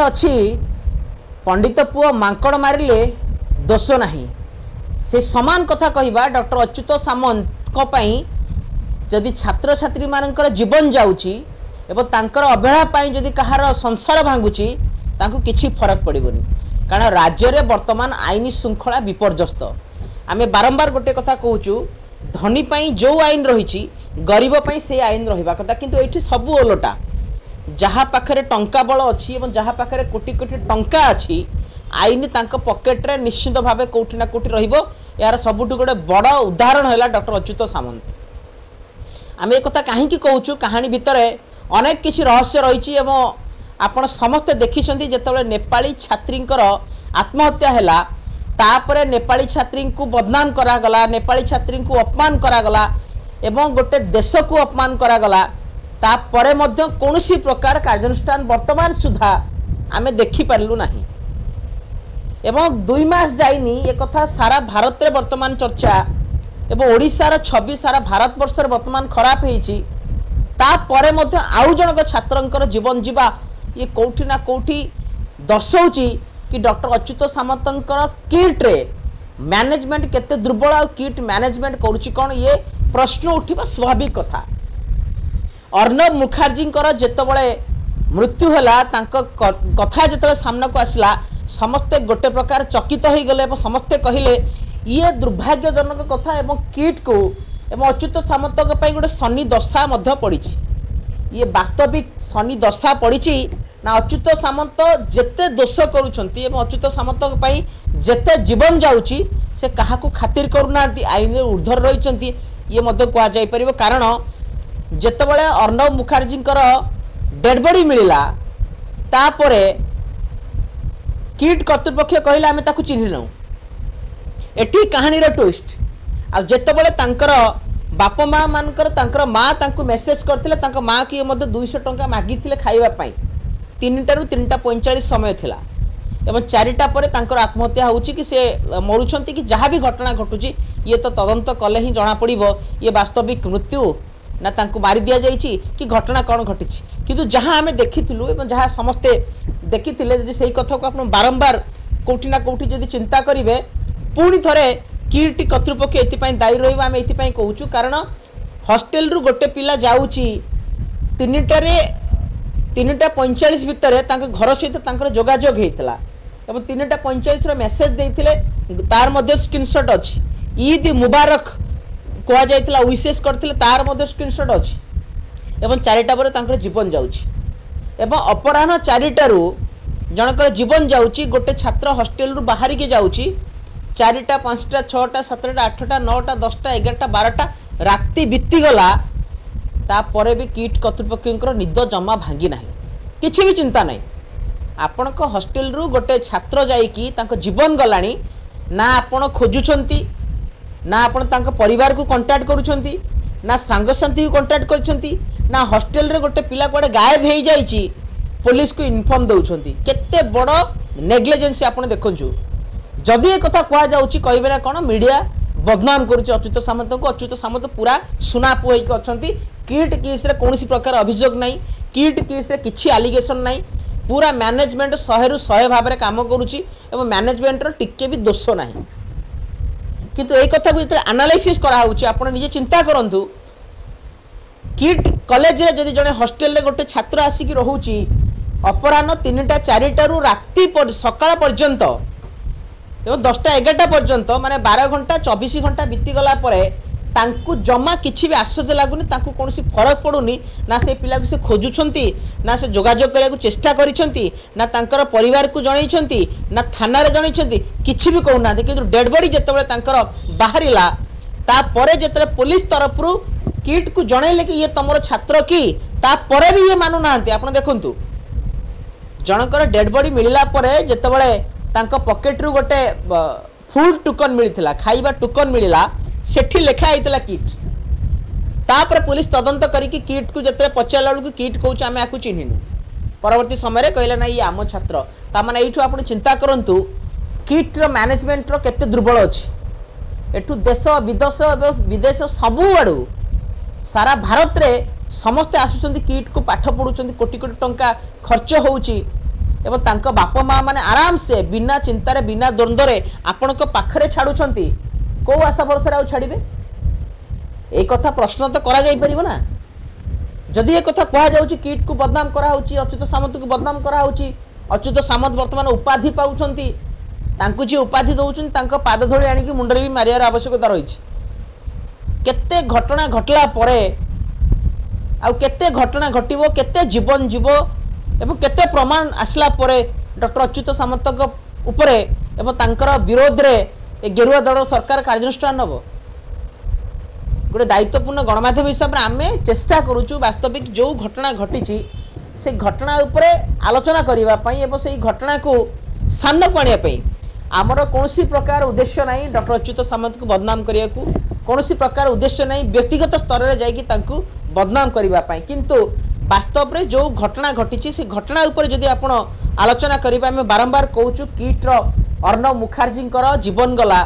अच्छी पंडित पुओ मांकड़ मारिले दोष नहीं से समान कथा कहवा डॉक्टर अच्युत सामंत जदि छात्र छात्री मानकर जीवन जाऊँगी एवं तांकर अवहेला पाई जदि कहार संसार भांगुची तांको किछि फरक पड़िबनी कारण राज्य रे वर्तमान आईन श्रृंखला विपर्यस्त आमे बारंबार गोटे कथा कहूचु धनी पाई जो आईन रही गरीब पाई से आईन रहिबा कथा किंतु एठी सबु ओलटा जहाँ पाखरे टंका बल अच्छी और जहाँ पाखरे कोटी कोटी टंका अच्छी आईन तांको पॉकेट रे निश्चित भाव कोठी ना कोठी रहिबो यार सबुठु गोटे बड़ उदाहरण है डॉक्टर अच्युत सामंत आम एक कहीं कहूँ कहानी भितर अनेक किसी रहस्य रही आपण समस्ते देखी जिते नेपाली छात्री आत्महत्या है तापर नेपाली छात्री को बदनाम करागला नेपाली छात्री को अपमान करागला एवं गोटे देश को अपमान करागला तापर कौन प्रकार कार्यानुष्ठान वर्तमान सुधा आम देखिपारू ना एवं 2 मास जाइनी एक कथा सारा भारत रे वर्तमान चर्चा एवं ओडिशार छवि सारा भारत वर्ष वर्तमान खराब होपर आउ जनक छात्र जीवन जीवा ये कौटी ना कौटी दर्शाऊँगी कि डॉक्टर अच्युत सामंत किट रे मैनेजमेंट केते दुर्बल आ किट मैनेजमेंट करुच्ची कौन ये प्रश्न उठा स्वाभाविक कथा अर्णब मुखर्जी जितेबले मृत्यु है कथा जो सामना को आसला समस्ते गोटे प्रकार चकित हो गले समस्ते कहले ये दुर्भाग्यजनक कथा एवं किट को एवं अच्युत सामंत गोटे शनि दशा पड़ी ये वास्तविक शनि दशा पड़ी ना अच्युत सामंत जेते दोष करुँच अच्युत सामंत जेते जीवन जाऊँगी से क्या खातिर करूना आईन ऊर्धर रही ये कहुपर कारण जितेबले अर्णब मुखर्जी डेड बॉडी मिलला तापरे किट कर्तृपक्ष कहले आमे ताकू चिन्ह नौ एठी कहानी रो ट्विस्ट आ जेतेबले तांकर बाप माँ मानकर माँ तांको मेसेज करथिले तांको माँ की मध्य 200 टंका मागिथिले खाइबा पई 3टा रु 3:45 समय थिला एवं 4टा पर तांकर आत्महत्या होउची कि से मरुछंती कि जहाँ भी घटना घटुची ये तो तदंत कले ही जना पड़िबो ये वास्तविक मृत्यु ना तांको मारी दिया जाइछि कि घटना कौन घटी किंतु जहाँ आम देखीलु एवं जहाँ समस्ते देखी से कथा को आप बारंबार कौटी ना कौटी जदि चिंता करेंगे पुणी थे किट कर्तृपक्ष ये दायी रहा ये कहूँ कारण हॉस्टेल रु गोटे पिला जाऊँगी 3:45 भितर घर सहित जोगाजोग होता 3:45 मेसेज देते तार मध्य स्क्रीनशॉट अच्छी ईद मुबारक कहुला विशेष करते तार मध्य स्क्रीनशॉट अच्छी एवं 4टा पर जीवन जाऊँगी एवं अपराह 4टारू जनकर जीवन जाऊँगी गोटे छात्र हॉस्टेल रु बाहर के जाऊँगी 4टा 5टा 6टा 7टा 8टा 9टा 10टा 11टा 12टा राति बीतीगला तापर भी किट कर्तृपक्ष निद जमा भांगी ना किसी भी चिंता नहीं आपण हॉस्टेल रु गोटे छात्र जाइकी जीवन गलानी ना आपण खोजुंट ना आपण परिवार को कांटेक्ट करुछंती ना सांगसाथी को कांटेक्ट करछंती ना हॉस्टेल रे गोटे पिला कुआडे गायब हो जाइछि पुलिस को इन्फॉर्म दउछंती केते बड़ नेग्लिजेंसी आपण देखंछु जदि ए कथा कहा जाउछि कहबे ना कोन मीडिया बदनाम करुछि अच्युत सामंत को अच्युत सामंत पूरा सुना पुई के अछंती किट केस रे कोनोसी प्रकार अभियोग नहीं किट केस रे किछि एलिगेशन नहीं पूरा मैनेजमेंट 100 रु 100 भाव में काम करुछि एवं मैनेजमेंट रो टिके भी दोष नहीं किंतु एक कथा को जो एनालाइसिस कराऊँच आप निजे चिंता करूँ किट कॉलेज रे जदि जड़े हॉस्टेल रे गोटे छात्र आसिक रोची अपराह 3टा 4टारू राति सकाळ पर्यंत एवं 10टा 11टा पर्यंत माने 12 घंटा 24 घंटा बीतीगला तांकु जमा किसी भी आश्चर्य लगुनि तांकु कौन फरक पड़ुनी ना से पिला को से खोजुछंती ना से जोगाजोग करने को चेष्टा करिसंती ना तांकर परिवार को जनइछंती ना थाना रे जनइछंती किछि भी कहूना किंतु डेड बॉडी जेतेबेले तांकर बाहरिला तापरे जेतेबेले पुलिस तरफ रु किट को जनइले कि ये तमरो छात्र की तापरे भी ये मानु नाहंती आपण देखंतु जनकर डेड बॉडी मिलला परे जेतेबेले तांको पॉकेट रु गोटे फुल टोकन मिलिथिला खाइबा टोकन मिलिला सेठी लेखा होता किट तापर पुलिस तदंत करिकी किट को जिते पचारा बेलू किट कौच आम या चिन्हनु परवर्ती समय कहले ना ये आम छात्र ताने यू आप चिंता करूँ किट्र मैनेजमेंटर केते दुर्बल अच्छी एठू देश विदेश सबू आड़ू सारा भारत रे समस्ते आसुचंती किट को पाठ पढ़ुचंती कोटी कोटी टंका खर्च होउची एवं तांको बाप माँ माने आराम से बिना चिंतार बिना द्वंद्व आपण पाखरे छाड़ुंट कौ आशा भरोसा छाड़े एक कथा प्रश्न तो करा जाई परिबो ना जदि एक कथा कहा जाउची किट को बदनाम करा होची अच्युत सामंत को बदनाम करा होची अच्युत सामंत वर्तमान उपाधि पाउछंती तांकु जे उपाधि दउछन तांको पाद धोळी आनी कि मुंडरे भी मारियार आवश्यकता रहिछि केते घटना घटला परे आ केते घटना घटिबो केते जीवन जीवो एवं केते प्रमाण आसला परे डॉक्टर अच्युत सामंत उपरे एवं तांकर विरोध रे ए गेरुआ दल सरकार कार्यानुष्ठान नबो गोटे दायित्वपूर्ण गणमाध्यम हिसाब से आम चेष्टा करुचु वास्तविक जो घटना घटी से घटना उपरे आलोचना करने एवं से घटना को सामना को आने आमर कौन प्रकार उद्देश्य नहीं डॉक्टर अच्युत सामंत को बदनाम करने को कौन प्रकार उद्देश्य नहीं व्यक्तिगत स्तर में जाकि बदनाम करने किंतु वास्तव में जो घटना घटी से घटना उपर जदि आपण आलोचना करिबा आमे बारंबार कहूचु किट्र अर्णव मुखर्जी जीवन गला